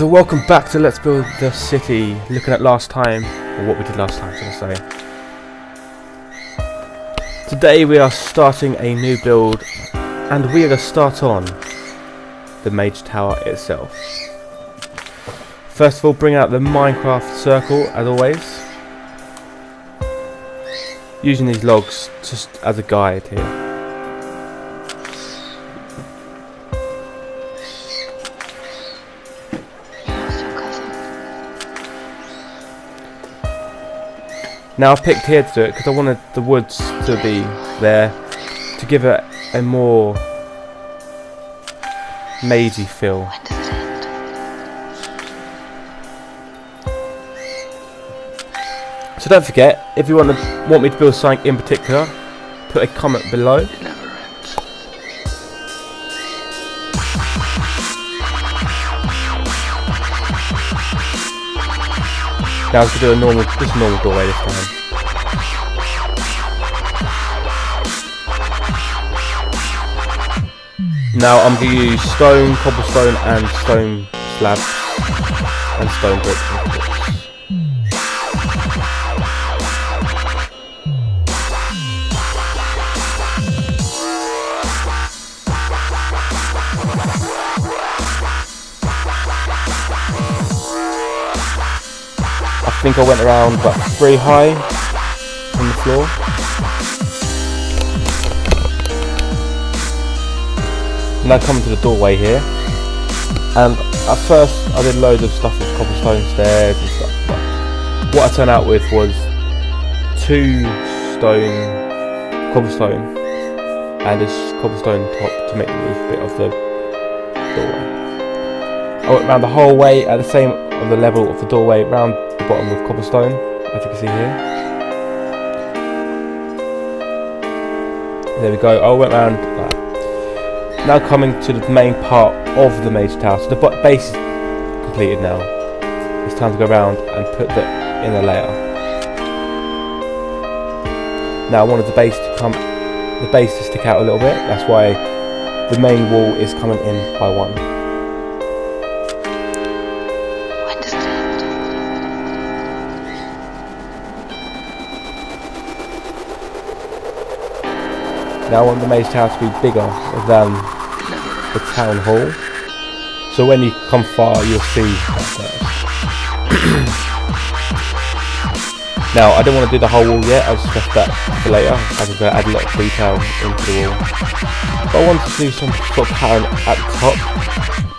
So welcome back to Let's Build the City, looking at last time, or what we did last time, should I say. Today we are starting a new build, and we are going to start on the Mage Tower itself. First of all, bring out the Minecraft circle, as always. Using these logs just as a guide here. Now I picked here to do it because I wanted the woods to be there to give it a more magey feel. So don't forget, if you want me to build something in particular, put a comment below. Now I was going to do just a normal doorway this time. Now I'm going to use stone, cobblestone and stone slabs and stone bricks. I think I went around about 3 high from the floor. Now coming to the doorway here, and at first I did loads of stuff with cobblestone stairs and stuff, but what I turned out with was 2 cobblestone and this cobblestone top to make the roof bit of the doorway. I went around the whole way at the same of the level of the doorway, round the bottom with cobblestone, as you can see here. There we go. I went round that. Now coming to the main part of the Mage Tower. So the base is completed now. It's time to go around and put the inner layer. Now I wanted the base to stick out a little bit. That's why the main wall is coming in by 1. Now I want the Mage Tower to be bigger than the town hall, so when you come far you'll see that first. Now I don't want to do the whole wall yet, I'll just left that for later. I'm going to add a lot of detail into the wall. But I wanted to do some sort of pattern at the top,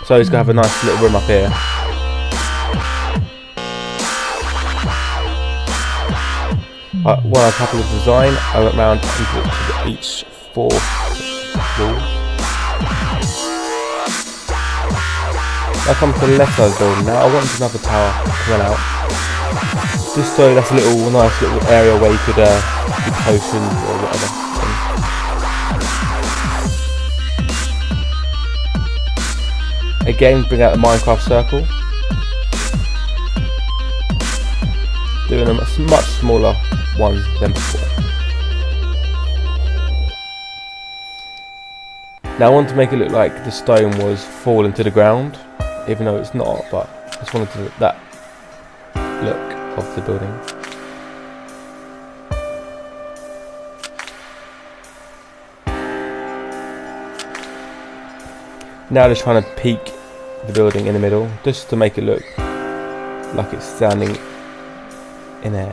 so it's going to have a nice little room up here. When I was happy with the design, I went round and did each 4 walls. Now come to the left side of the building. Now I wanted another tower coming out, just so that's a nice little area where you could do potions or whatever. Again, bring out the Minecraft circle, doing a much smaller one than before. Now I want to make it look like the stone was falling to the ground, even though it's not, but I just wanted that look of the building. Now just trying to peak the building in the middle, just to make it look like it's standing in air.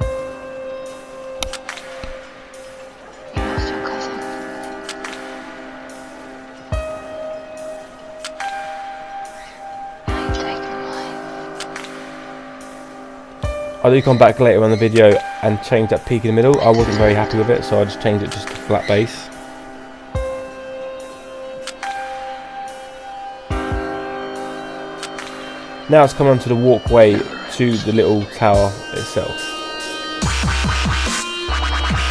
I do come back later on the video and change that peak in the middle. I wasn't very happy with it, so I just changed it just to flat base. Now it's coming onto the walkway to the little tower itself.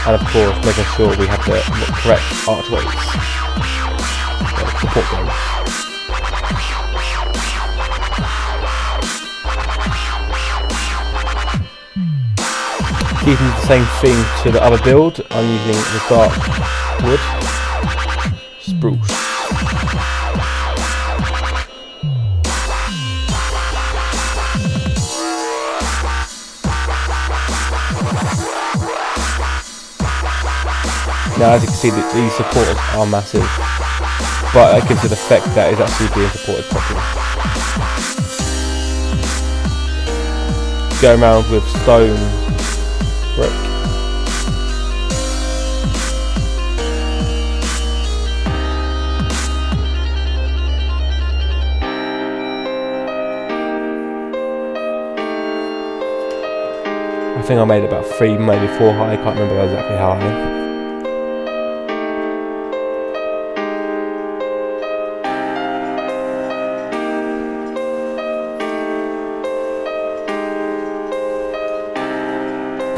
And of course making sure we have the correct archways. Support those. Keeping the same thing to the other build, I'm using the dark wood, spruce. Now as you can see, these supporters are massive, but that gives it an effect that is actually being supported properly. Go around with stone brick. I think I made about 3, maybe 4 high, I can't remember exactly how high.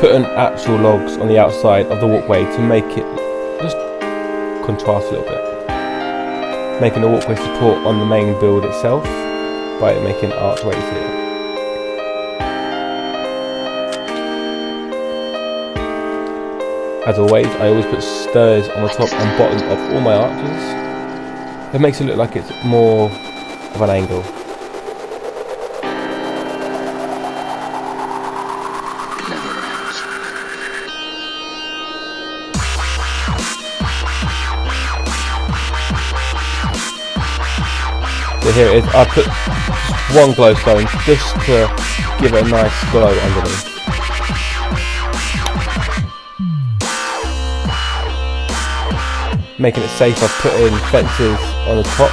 Put an actual logs on the outside of the walkway to make it just contrast a little bit. Making the walkway support on the main build itself by making archways here. As always, I always put stairs on the top and bottom of all my arches. It makes it look like it's more of an angle. So here it is, I put one glowstone just to give it a nice glow underneath. Making it safe, I've put in fences on the top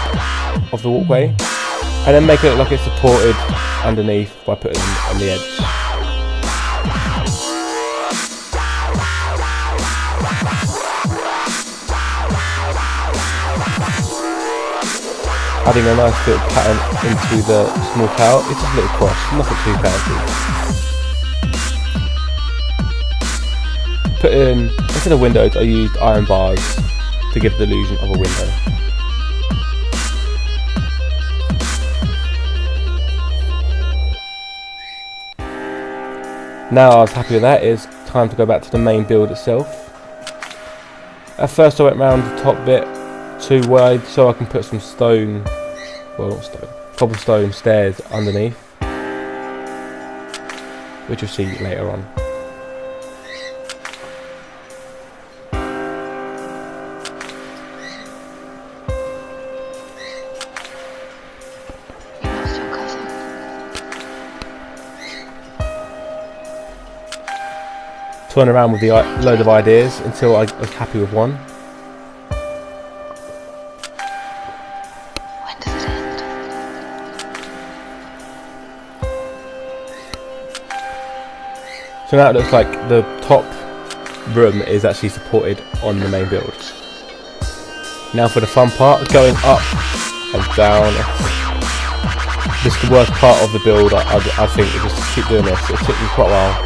of the walkway, and then make it look like it's supported underneath by putting them on the edge. Adding a nice little pattern into the small tower. It's just a little cross, nothing too fancy. Put in, instead of windows, I used iron bars to give the illusion of a window. Now I was happy with that, it's time to go back to the main build itself. At first I went round the top bit too wide so I can put some stone, well not stone, cobblestone stairs underneath, which you'll see later on. Turn around with the load of ideas until I was happy with one. When does it end? So now it looks like the top room is actually supported on the main build. Now for the fun part, going up and down. This is the worst part of the build, I think, is just keep doing this. It took me quite a while.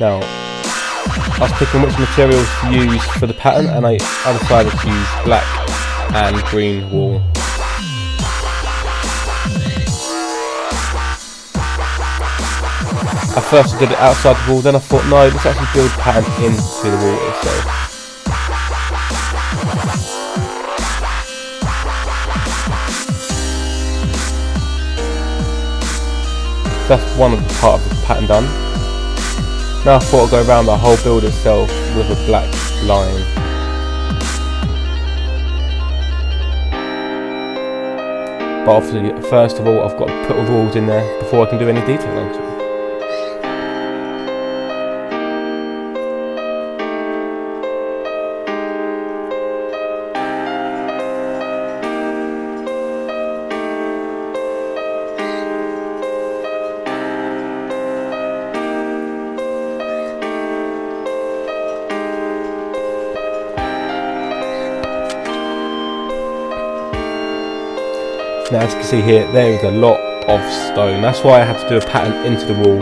Now, I was picking which materials to use for the pattern, and I decided to use black and green wool. At first I did it outside the wall, then I thought no, let's actually build the pattern into the wall itself. That's one part of the pattern done. Now I thought I'd go around the whole build itself with a black line. But obviously, first of all, I've got to put all the walls in there before I can do any detail onto it. Now as you can see here, there is a lot of stone. That's why I had to do a pattern into the wall,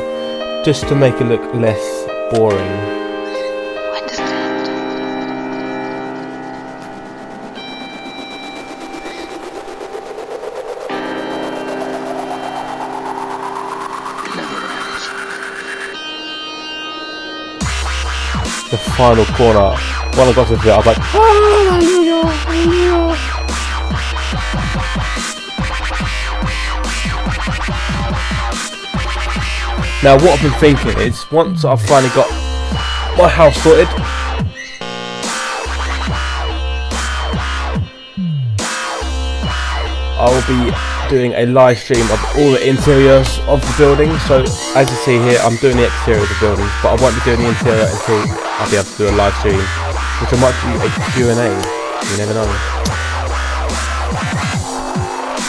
just to make it look less boring. When does it end? It never ends. The final corner, when I got to it, I was like, hallelujah, hallelujah. Now what I've been thinking is, once I've finally got my house sorted, I will be doing a live stream of all the interiors of the building. So as you see here, I'm doing the exterior of the building, but I won't be doing the interior until I'll be able to do a live stream, which I might do a Q&A, you never know.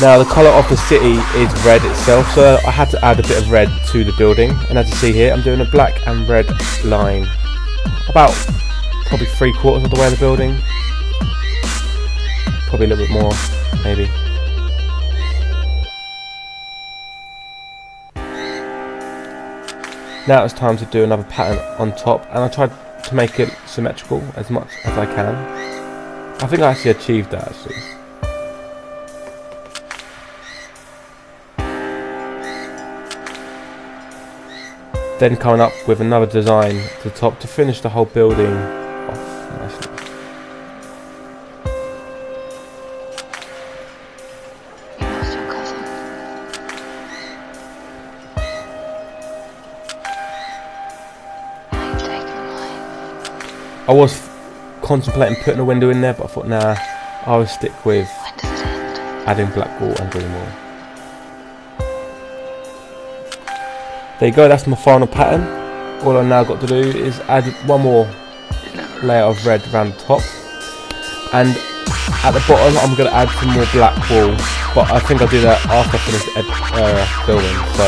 Now the colour of the city is red itself, so I had to add a bit of red to the building, and as you see here, I'm doing a black and red line, about probably 3/4 of the way of the building, probably a little bit more, maybe. Now it's time to do another pattern on top, and I tried to make it symmetrical as much as I can. I think I actually achieved that actually. Then coming up with another design to the top to finish the whole building off nicely. You lost your cousin. Now you've taken him away. I was contemplating putting a window in there, but I thought nah, I will stick with When does it end? adding black wall and green wall. There you go, that's my final pattern. All I've now got to do is add one more It never layer of red around the top, and at the bottom I'm going to add some more black wool, but I think I'll do that after I finish filming, so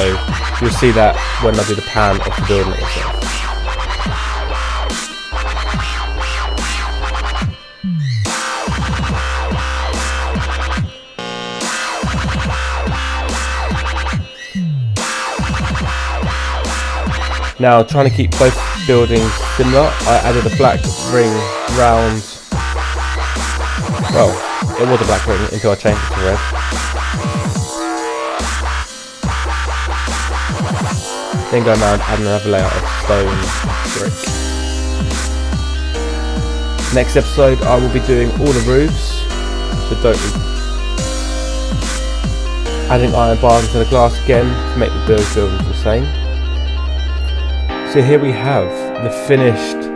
you'll see that when I do the pan of the building itself. Now, trying to keep both buildings similar, I added a black ring round, well, it was a black ring until I changed it to red. Then go around, add another layer of stone brick. Next episode, I will be doing all the roofs, so don't be adding iron bars into the glass again to make the buildings the same. So here we have the finished,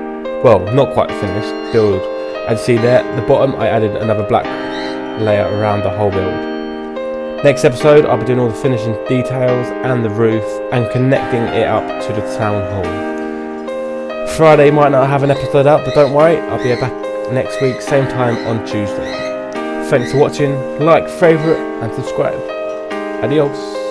well, not quite finished build. As you see there, at the bottom I added another black layer around the whole build. Next episode I'll be doing all the finishing details and the roof and connecting it up to the town hall. Friday might not have an episode out, but don't worry, I'll be back next week, same time on Tuesday. Thanks for watching, like, favourite and subscribe. Adios.